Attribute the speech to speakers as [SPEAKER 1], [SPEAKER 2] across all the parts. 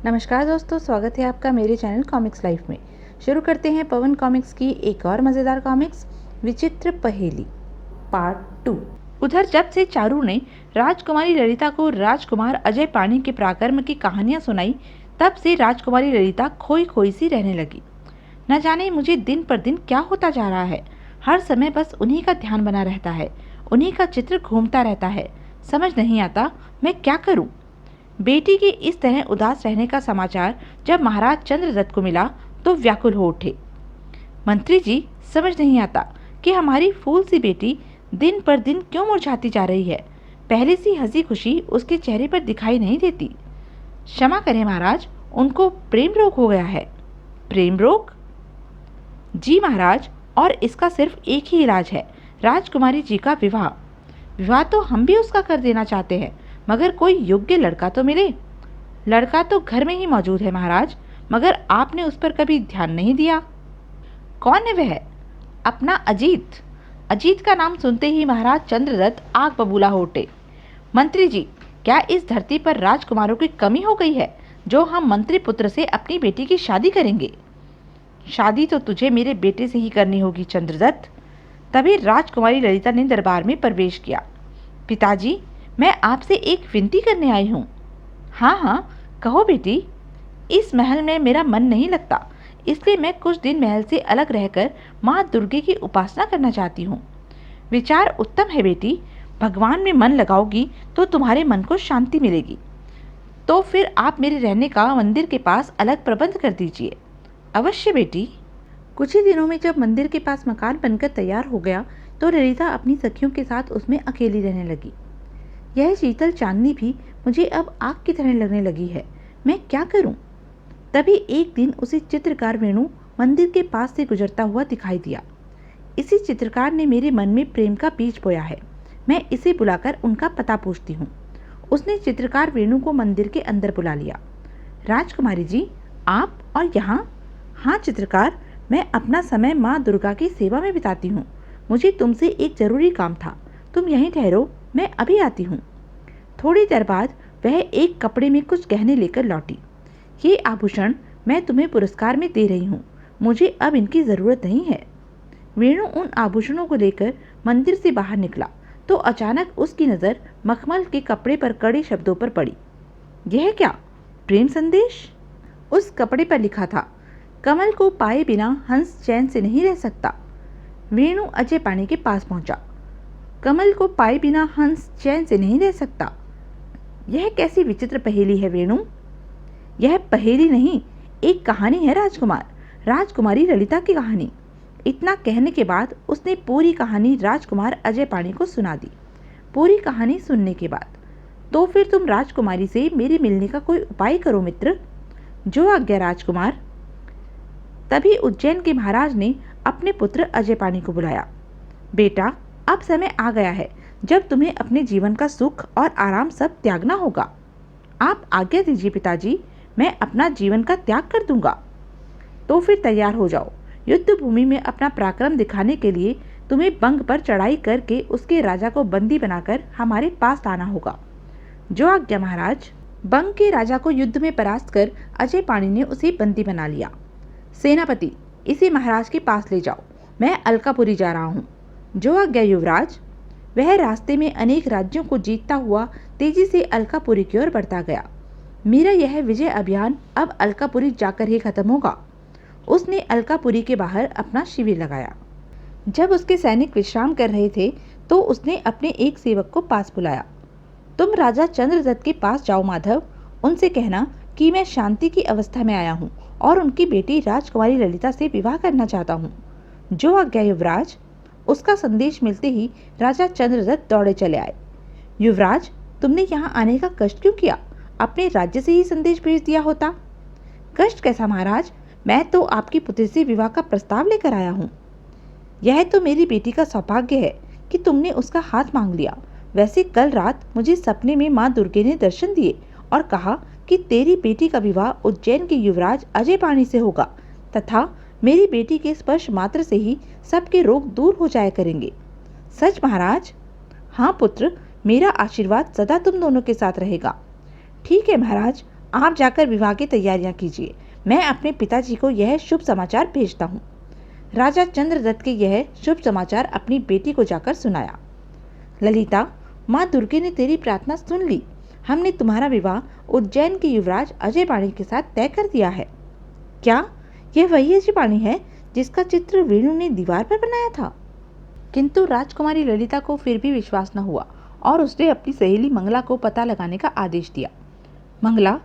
[SPEAKER 1] नमस्कार दोस्तों, स्वागत है आपका मेरे चैनल कॉमिक्स लाइफ में। शुरू करते हैं पवन कॉमिक्स की एक और मज़ेदार कॉमिक्स, विचित्र पहेली पार्ट 2। उधर जब से चारू ने राजकुमारी ललिता को राजकुमार अजय पाणी के पराक्रम की कहानियां सुनाई, तब से राजकुमारी ललिता खोई खोई सी रहने लगी। न जाने मुझे दिन पर दिन क्या होता जा रहा है। हर समय बस उन्हीं का ध्यान बना रहता है, उन्हीं का चित्र घूमता रहता है। समझ नहीं आता मैं क्या करूं। बेटी के इस तरह उदास रहने का समाचार जब महाराज चंद्रदत्त को मिला तो व्याकुल हो उठे। मंत्री जी, समझ नहीं आता कि हमारी फूल सी बेटी दिन पर दिन क्यों मुरझाती जा रही है। पहले सी हंसी खुशी उसके चेहरे पर दिखाई नहीं देती। क्षमा करें महाराज, उनको प्रेम रोग हो गया है। प्रेम रोग? जी महाराज, और इसका सिर्फ एक ही इलाज है, राजकुमारी जी का विवाह। विवाह तो हम भी उसका कर देना चाहते हैं, मगर कोई योग्य लड़का तो मिले। लड़का तो घर में ही मौजूद है महाराज, मगर आपने उस पर कभी ध्यान नहीं दिया। कौन है वह? अपना अजीत। अजीत का नाम सुनते ही महाराज चंद्रदत्त आग बबूला हो उठे। मंत्री जी, क्या इस धरती पर राजकुमारों की कमी हो गई है जो हम मंत्री पुत्र से अपनी बेटी की शादी करेंगे? शादी तो तुझे मेरे बेटे से ही करनी होगी चंद्रदत्त। तभी राजकुमारी ललिता ने दरबार में प्रवेश किया। पिताजी, मैं आपसे एक विनती करने आई हूँ। हाँ हाँ, कहो बेटी। इस महल में मेरा मन नहीं लगता, इसलिए मैं कुछ दिन महल से अलग रहकर माँ दुर्गे की उपासना करना चाहती हूँ। विचार उत्तम है बेटी, भगवान में मन लगाओगी तो तुम्हारे मन को शांति मिलेगी। तो फिर आप मेरे रहने का मंदिर के पास अलग प्रबंध कर दीजिए। अवश्य बेटी। कुछ ही दिनों में जब मंदिर के पास मकान बनकर तैयार हो गया तो ललिता अपनी सखियों के साथ उसमें अकेली रहने लगी। यह शीतल चांदनी भी मुझे अब आग की तरह लगने लगी है, मैं क्या करूं? तभी एक दिन उसे चित्रकार वेणु मंदिर के पास से गुजरता हुआ दिखाई दिया। इसी चित्रकार ने मेरे मन में प्रेम का बीज बोया है, मैं इसे बुलाकर उनका पता पूछती हूँ। उसने चित्रकार वेणु को मंदिर के अंदर बुला लिया। राजकुमारी जी, आप और यहाँ? हाँ चित्रकार, मैं अपना समय माँ दुर्गा की सेवा में बिताती हूँ। मुझे तुमसे एक जरूरी काम था, तुम यहीं ठहरो, मैं अभी आती हूँ। थोड़ी देर बाद वह एक कपड़े में कुछ गहने लेकर लौटी। ये आभूषण मैं तुम्हें पुरस्कार में दे रही हूँ, मुझे अब इनकी ज़रूरत नहीं है। वेणु उन आभूषणों को लेकर मंदिर से बाहर निकला तो अचानक उसकी नज़र मखमल के कपड़े पर कड़े शब्दों पर पड़ी। यह क्या? प्रेम संदेश? उस कपड़े पर लिखा था, कमल को पाए बिना हंस चैन से नहीं रह सकता। वेणु अजय पाणी के पास पहुंचा। कमल को पाए बिना हंस चैन से नहीं रह सकता। यह कैसी विचित्र पहेली है वेणु? यह पहेली नहीं, एक कहानी है राजकुमार, राजकुमारी ललिता की कहानी। इतना कहने के बाद उसने पूरी कहानी राजकुमार अजय पाणी को सुना दी। पूरी कहानी सुनने के बाद तो फिर तुम राजकुमारी से मेरे मिलने का कोई उपाय करो मित्र। जो आज्ञा राजकुमार। तभी उज्जैन के महाराज ने अपने पुत्र अजय पाणी को बुलाया। बेटा, अब समय आ गया है जब तुम्हें अपने जीवन का सुख और आराम सब त्यागना होगा। आप आज्ञा दीजिए पिताजी, मैं अपना जीवन का त्याग कर दूंगा। तो फिर तैयार हो जाओ, युद्ध भूमि में अपना पराक्रम दिखाने के लिए तुम्हें बंग पर चढ़ाई करके उसके राजा को बंदी बनाकर हमारे पास लाना होगा। जो आज्ञा महाराज। बंग के राजा को युद्ध में परास्त कर अजय पाणी ने उसे बंदी बना लिया। सेनापति, इसे महाराज के पास ले जाओ, मैं अलकापुरी जा रहा हूँ। जो आज्ञा युवराज। वह रास्ते में अनेक राज्यों को जीतता हुआ तेजी से अलकापुरी की ओर बढ़ता गया। मेरा यह विजय अभियान अब अलकापुरी जाकर ही खत्म होगा। उसने अलकापुरी के बाहर अपना शिविर लगाया। जब उसके सैनिक विश्राम कर रहे थे तो उसने अपने एक सेवक को पास बुलाया। तुम राजा चंद्रदत्त के पास जाओ माधव, उनसे कहना कि मैं शांति की अवस्था में आया हूँ और उनकी बेटी राजकुमारी ललिता से विवाह करना चाहता हूँ। जो आज्ञा युवराज। उसका संदेश मिलते ही राजा चंद्रदत्त दौड़े चले आए। युवराज, तुमने यहाँ आने का कष्ट क्यों किया? अपने राज्य से ही संदेश भेज दिया होता। कष्ट कैसा महाराज, मैं तो आपकी पुत्री से विवाह का प्रस्ताव लेकर आया हूँ। यह तो मेरी बेटी का सौभाग्य है कि तुमने उसका हाथ मांग लिया। वैसे कल रात मुझे सपने में माँ दुर्गे ने दर्शन दिए और कहा कि तेरी बेटी का विवाह उज्जैन के युवराज अजय पाणी से होगा तथा मेरी बेटी के स्पर्श मात्र से ही सबके रोग दूर हो जाया करेंगे। सच महाराज? हाँ पुत्र, मेरा आशीर्वाद सदा तुम दोनों के साथ रहेगा। ठीक है महाराज, आप जाकर विवाह की तैयारियां कीजिए। मैं अपने पिताजी को यह शुभ समाचार भेजता हूँ। राजा चंद्रदत्त के यह शुभ समाचार अपनी बेटी को जाकर सुनाया। ललिता, माँ दुर्गे ने तेरी प्रार्थना सुन ली। हमने तुम्हारा विवाह उज्जैन के युवराज अजय पाणी के साथ तय कर दिया है। क्या यह वही अजय पाणी है जिसका चित्र वेणु ने दीवार पर बनाया था? किंतु राजकुमारी ललिता को फिर भी विश्वास न हुआ और उसने अपनी सहेली मंगला को पता लगाने का आदेश दिया। मंगला,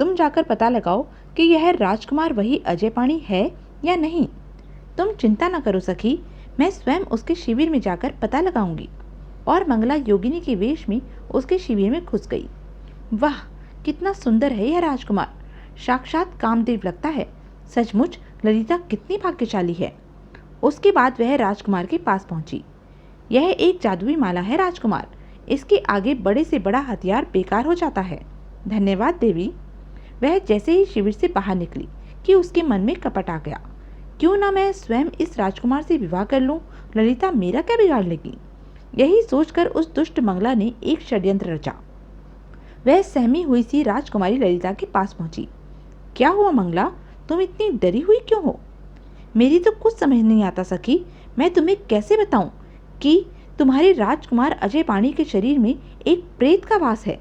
[SPEAKER 1] तुम जाकर पता लगाओ कि यह राजकुमार वही अजय पाणी है या नहीं। तुम चिंता न करो सखी, मैं स्वयं उसके शिविर में जाकर पता लगाऊंगी। और मंगला योगिनी के वेश में उसके शिविर में घुस गई। वाह, कितना सुंदर है यह राजकुमार, साक्षात कामदेव लगता है। सचमुच ललिता कितनी भाग्यशाली है। उसके बाद वह राजकुमार के पास पहुंची। यह एक जादुई माला है राजकुमार, इसके आगे बड़े से बड़ा हथियार बेकार हो जाता है। धन्यवाद देवी। वह जैसे ही शिविर से बाहर निकली कि उसके मन में कपट आ गया। क्यों ना मैं स्वयं इस राजकुमार से विवाह कर लूं, ललिता मेरा क्या बिगाड़ लेगी। यही सोचकर उस दुष्ट मंगला ने एक षड्यंत्र रचा। वह सहमी हुई सी राजकुमारी ललिता के पास पहुंची। क्या हुआ मंगला, तुम इतनी डरी हुई क्यों हो? मेरी तो कुछ समझ नहीं आता सखी। मैं तुम्हें कैसे बताऊं कि तुम्हारे राजकुमार अजय पाणी के शरीर में एक प्रेत का वास है।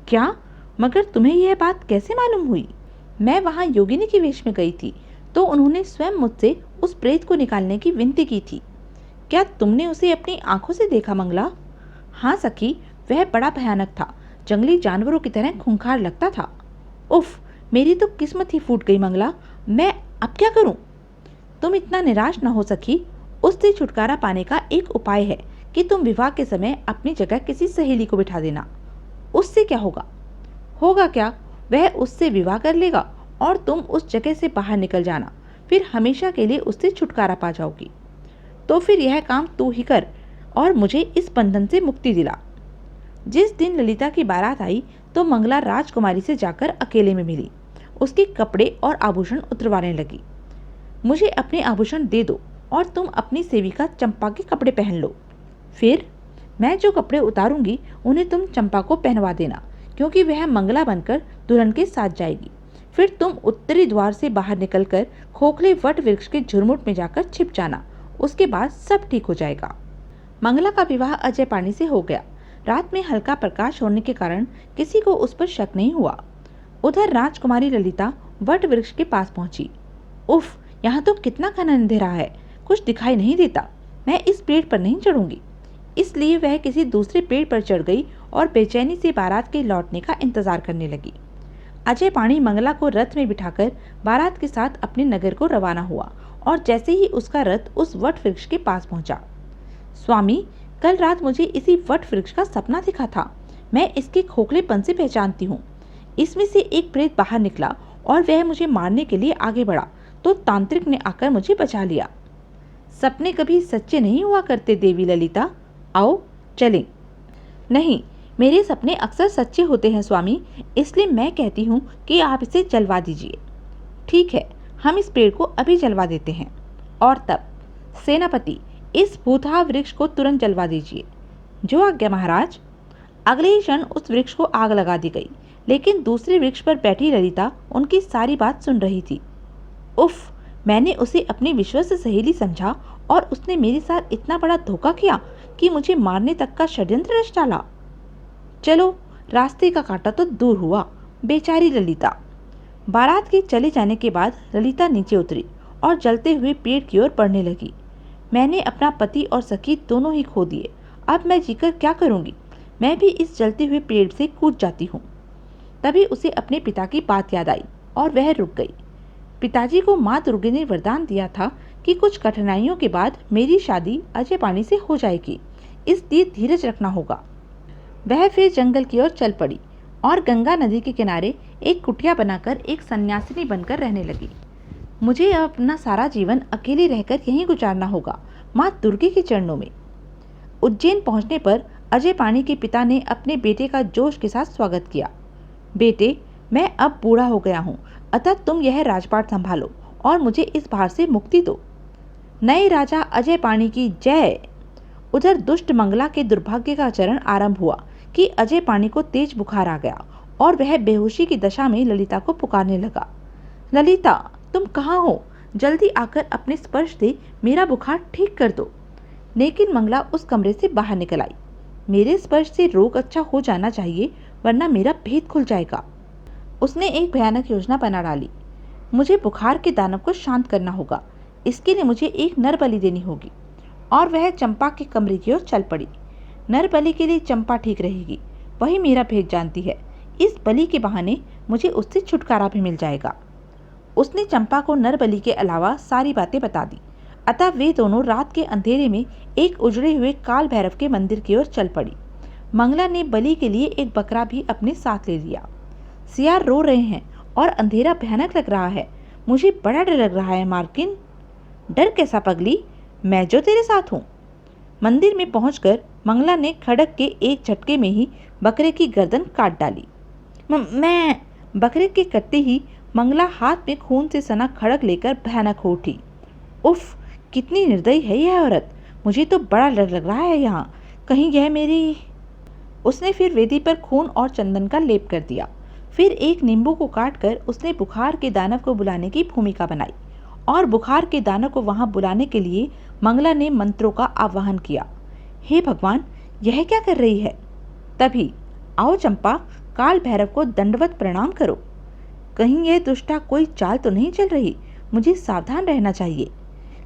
[SPEAKER 1] क्या? मगर तुम्हें यह बात कैसे मालूम हुई? मैं वहां योगिनी के वेश में गई थी तो उन्होंने स्वयं मुझसे उस प्रेत को निकालने की विनती की थी। क्या तुमने उसे अपनी आंखों से देखा मंगला? हाँ सखी, वह बड़ा भयानक था, जंगली जानवरों की तरह खूंखार लगता था। उफ, मेरी तो किस्मत ही फूट गई मंगला। मैं अब क्या करूं? तुम इतना निराश न हो सखी। उससे छुटकारा पाने का एक उपाय है कि तुम विवाह के समय अपनी जगह किसी सहेली को बिठा देना। उससे क्या होगा? होगा क्या, वह उससे विवाह कर लेगा और तुम उस जगह से बाहर निकल जाना, फिर हमेशा के लिए उससे छुटकारा पा जाओगी। तो फिर यह काम तू ही कर और मुझे इस बंधन से मुक्ति दिला। जिस दिन ललिता की बारात आई तो मंगला राजकुमारी से जाकर अकेले में मिली। उसके कपड़े और आभूषण उतरवाने लगी। मुझे अपने आभूषण दे दो और तुम अपनी सेविका चंपा के कपड़े पहन लो। फिर मैं जो कपड़े उतारूंगी उन्हें तुम चंपा को पहनवा देना, क्योंकि वह मंगला बनकर दुल्हन के साथ जाएगी। फिर तुम उत्तरी द्वार से बाहर निकलकर खोखले वट वृक्ष के झुरमुट में जाकर छिप जाना। उसके बाद सब ठीक हो जाएगा। मंगला का विवाह अजय पाणी से हो गया। रात में हल्का प्रकाश होने के कारण किसी को उस पर शक नहीं हुआ। उधर राजकुमारी ललिता वट वृक्ष के पास पहुंची। उफ, यहाँ तो कितना घना अंधेरा है, कुछ दिखाई नहीं देता। मैं इस पेड़ पर नहीं चढ़ूंगी। इसलिए वह किसी दूसरे पेड़ पर चढ़ गई और बेचैनी से बारात के लौटने का इंतजार करने लगी। अजय पाणी मंगला को रथ में बिठाकर बारात के साथ अपने नगर को रवाना हुआ और जैसे ही उसका रथ उस वट वृक्ष के पास पहुंचा। स्वामी, कल रात मुझे इसी वट वृक्ष का सपना दिखा था। मैं इसके खोखलेपन से पहचानती हूँ। इसमें से एक प्रेत बाहर निकला और वह मुझे मारने के लिए आगे बढ़ा तो तांत्रिक ने आकर मुझे बचा लिया। सपने कभी सच्चे नहीं हुआ करते देवी ललिता, आओ चलें। नहीं, मेरे सपने अक्सर सच्चे होते हैं स्वामी, इसलिए मैं कहती हूँ कि आप इसे जलवा दीजिए। ठीक है, हम इस पेड़ को अभी जलवा देते हैं। और तब सेनापति, इस भूतहा वृक्ष को तुरंत जलवा दीजिए। जो आज्ञा महाराज। अगले ही क्षण उस वृक्ष को आग लगा दी गई, लेकिन दूसरे वृक्ष पर बैठी ललिता उनकी सारी बात सुन रही थी। उफ, मैंने उसे अपनी विश्वस्त सहेली समझा और उसने मेरे साथ इतना बड़ा धोखा किया कि मुझे मारने तक का षड्यंत्र रच डाला। चलो, रास्ते का कांटा तो दूर हुआ। बेचारी ललिता। बारात के चले जाने के बाद ललिता नीचे उतरी और जलते हुए पेड़ की ओर बढ़ने लगी। मैंने अपना पति और सखी दोनों ही खो दिए। अब मैं जीकर क्या करूंगी? मैं भी इस जलते हुए पेड़ से कूद जाती हूँ। तभी उसे अपने पिता की बात याद आई और वह रुक गई। पिताजी को माँ दुर्गे ने वरदान दिया था कि कुछ कठिनाइयों के बाद मेरी शादी अजय पाणी से हो जाएगी, इसलिए धीरज रखना होगा। वह फिर जंगल की ओर चल पड़ी और गंगा नदी के किनारे एक कुटिया बनाकर एक सन्यासिनी बनकर रहने लगी। मुझे अब अपना सारा जीवन अकेले रहकर यहीं गुजारना होगा, माँ दुर्गे के चरणों में। उज्जैन पहुंचने पर अजय पाणी के पिता ने अपने बेटे का जोश के साथ स्वागत किया। बेटे, मैं अब बूढ़ा हो गया हूँ, अतः तुम यह राजपाट संभालो और मुझे इस भार से मुक्ति दो। नए राजा अजय पाणी की जय। उधर दुष्ट मंगला के दुर्भाग्य का चरण आरंभ हुआ कि अजय पाणी को तेज बुखार आ गया और वह बेहोशी की दशा में ललिता को पुकारने लगा। ललिता, तुम कहाँ हो? जल्दी आकर अपने स्पर्श से मेरा बुखार ठीक कर दो। लेकिन मंगला उस कमरे से बाहर निकल आई। मेरे स्पर्श से रोग अच्छा हो जाना चाहिए, वरना मेरा भेद खुल जाएगा। उसने एक भयानक योजना बना डाली। मुझे बुखार के दानव को शांत करना होगा। इसके लिए मुझे एक नर बलि देनी होगी। और वह चंपा के कमरे की ओर चल पड़ी। नर बलि के लिए चंपा ठीक रहेगी, वही मेरा भेद जानती है। इस बलि के बहाने मुझे उससे छुटकारा भी मिल जाएगा। उसने चंपा को नर बलि के अलावा सारी बातें बता दी। अतः वे दोनों रात के अंधेरे में एक उजड़े हुए काल भैरव के मंदिर की ओर चल पड़ी। मंगला ने बलि के लिए एक बकरा भी अपने साथ ले लिया। सियार रो रहे हैं और अंधेरा भयानक लग रहा है। मुझे बड़ा डर लग रहा है मार्किन। डर कैसा पगली, मैं जो तेरे साथ हूँ। मंदिर में पहुंचकर मंगला ने खड़क के एक झटके में ही बकरे की गर्दन काट डाली। मैं बकरे के कटते ही मंगला हाथ में खून से सना खड़क लेकर भयानक हो उठी। उफ, कितनी निर्दयी है यह औरत। मुझे तो बड़ा डर लग रहा है यहाँ, कहीं यह मेरी। उसने फिर वेदी पर खून और चंदन का लेप कर दिया। फिर एक नींबू को काटकर उसने बुखार के दानव को बुलाने की भूमिका बनाई और बुखार के दानव को वहां बुलाने के लिए मंगला ने मंत्रों का आवाहन किया। हे भगवान, यह क्या कर रही है? तभी, आओ चंपा, काल भैरव को दंडवत प्रणाम करो। कहीं यह दुष्टा कोई चाल तो नहीं चल रही, मुझे सावधान रहना चाहिए।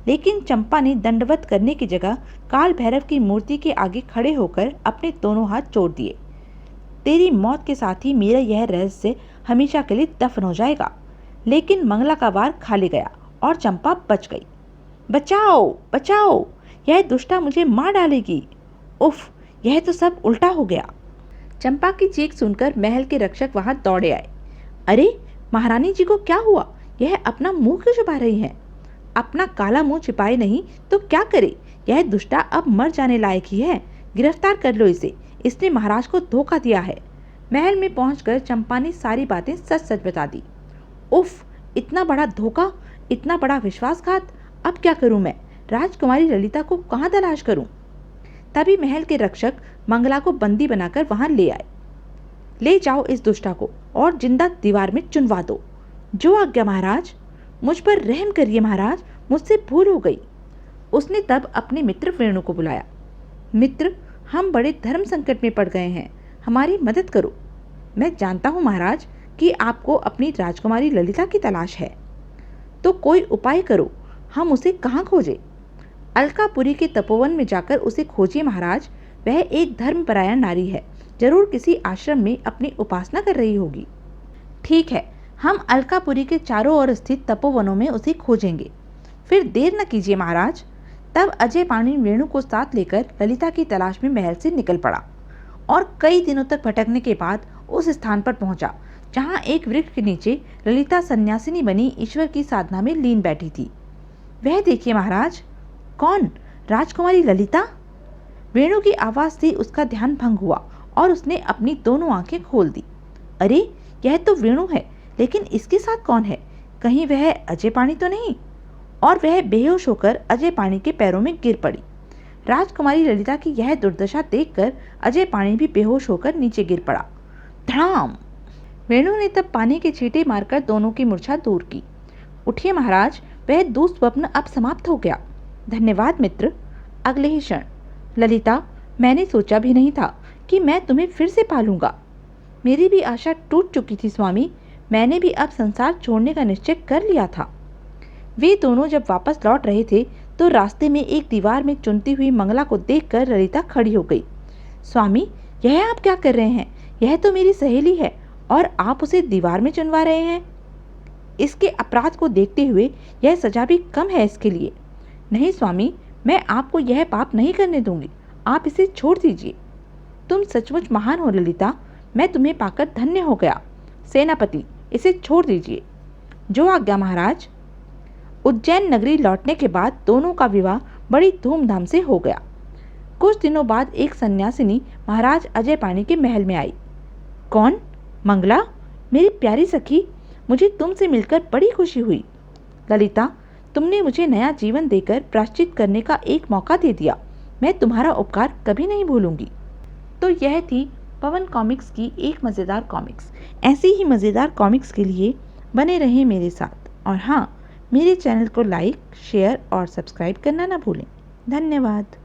[SPEAKER 1] लेकिन चंपा ने दंडवत करने की जगह काल भैरव की मूर्ति के आगे खड़े होकर अपने दोनों हाथ जोड़ दिए। तेरी मौत के साथ ही मेरा यह रहस्य हमेशा के लिए दफन हो जाएगा। लेकिन मंगला का वार खाली गया और चंपा बच गई। बचाओ बचाओ, यह दुष्टा मुझे मार डालेगी। उफ, यह तो सब उल्टा हो गया। चंपा की चीख सुनकर महल के रक्षक वहां दौड़े आए। अरे महारानी जी को क्या हुआ? यह अपना मुंह क्यों छुपा रही हैं? अपना काला मुंह छिपाए नहीं तो क्या करे? यह दुष्टा अब मर जाने लायक ही है। गिरफ्तार कर लो इसे, इसने महाराज को धोखा दिया है। महल में पहुंचकर चंपा ने सारी बातें सच सच बता दी। उफ, इतना बड़ा धोखा, इतना बड़ा विश्वासघात। अब क्या करूं मैं? राजकुमारी ललिता को कहां तलाश करूं? तभी महल के रक्षक मंगला को बंदी बनाकर वहां ले आए। ले जाओ इस दुष्टा को और जिंदा दीवार में चुनवा दो। जो आज्ञा महाराज। मुझ पर रहम करिए महाराज, मुझसे भूल हो गई। उसने तब अपने मित्र वेणु को बुलाया। मित्र, हम बड़े धर्म संकट में पड़ गए हैं, हमारी मदद करो। मैं जानता हूँ महाराज कि आपको अपनी राजकुमारी ललिता की तलाश है, तो कोई उपाय करो। हम उसे कहाँ खोजें? अलकापुरी के तपोवन में जाकर उसे खोजिए महाराज। वह एक धर्मपरायण नारी है, जरूर किसी आश्रम में अपनी उपासना कर रही होगी। ठीक है, हम अलकापुरी के चारों ओर स्थित तपोवनों में उसे खोजेंगे। फिर देर न कीजिए महाराज। तब अजय पाणी वेणु को साथ लेकर ललिता की तलाश में महल से निकल पड़ा और कई दिनों तक भटकने के बाद उस स्थान पर पहुंचा जहां एक वृक्ष के नीचे ललिता सन्यासिनी बनी ईश्वर की साधना में लीन बैठी थी। वह देखिए महाराज। कौन? राजकुमारी ललिता? वेणु की आवाज से उसका ध्यान भंग हुआ और उसने अपनी दोनों आंखें खोल दी। अरे, यह तो वेणु है, लेकिन इसके साथ कौन है? कहीं वह अजय पाणी तो नहीं? और वह बेहोश होकर अजय पाणी के पैरों में गिर पड़ी। राजकुमारी ललिता की यह दुर्दशा देखकर अजय पाणी भी बेहोश होकर नीचे गिर पड़ा। धड़ाम! वेणु ने तब पानी के छींटे मारकर दोनों की मूर्छा दूर की। उठिए महाराज, वह दुस्वप्न अब समाप्त हो गया। धन्यवाद मित्र। अगले ही क्षण, ललिता, मैंने सोचा भी नहीं था कि मैं तुम्हें फिर से पालूंगा। मेरी भी आशा टूट चुकी थी स्वामी। मैंने भी अब संसार छोड़ने का निश्चय कर लिया था। वे दोनों जब वापस लौट रहे थे तो रास्ते में एक दीवार में चुनती हुई मंगला को देखकर ललिता खड़ी हो गई। स्वामी, यह आप क्या कर रहे हैं? यह तो मेरी सहेली है और आप उसे दीवार में चुनवा रहे हैं। इसके अपराध को देखते हुए यह सजा भी कम है इसके लिए। नहीं स्वामी, मैं आपको यह पाप नहीं करने दूंगी। आप इसे छोड़ दीजिए। तुम सचमुच महान हो ललिता, मैं तुम्हें पाकर धन्य हो गया। सेनापति, इसे छोड़ दीजिए। जो आज्ञा महाराज। उज्जैन नगरी लौटने के बाद दोनों का विवाह बड़ी धूमधाम से हो गया। कुछ दिनों बाद एक सन्यासिनी महाराज अजय पाणी के महल में आई। कौन? मंगला, मेरी प्यारी सखी, मुझे तुमसे मिलकर बड़ी खुशी हुई। ललिता, तुमने मुझे नया जीवन देकर प्रायश्चित करने का एक मौका दे दिया। मैं तुम्हारा उपकार कभी नहीं भूलूंगी। तो यह थी पवन कॉमिक्स की एक मज़ेदार कॉमिक्स। ऐसी ही मज़ेदार कॉमिक्स के लिए बने रहें मेरे साथ, और हाँ, मेरे चैनल को लाइक, शेयर और सब्सक्राइब करना ना भूलें। धन्यवाद।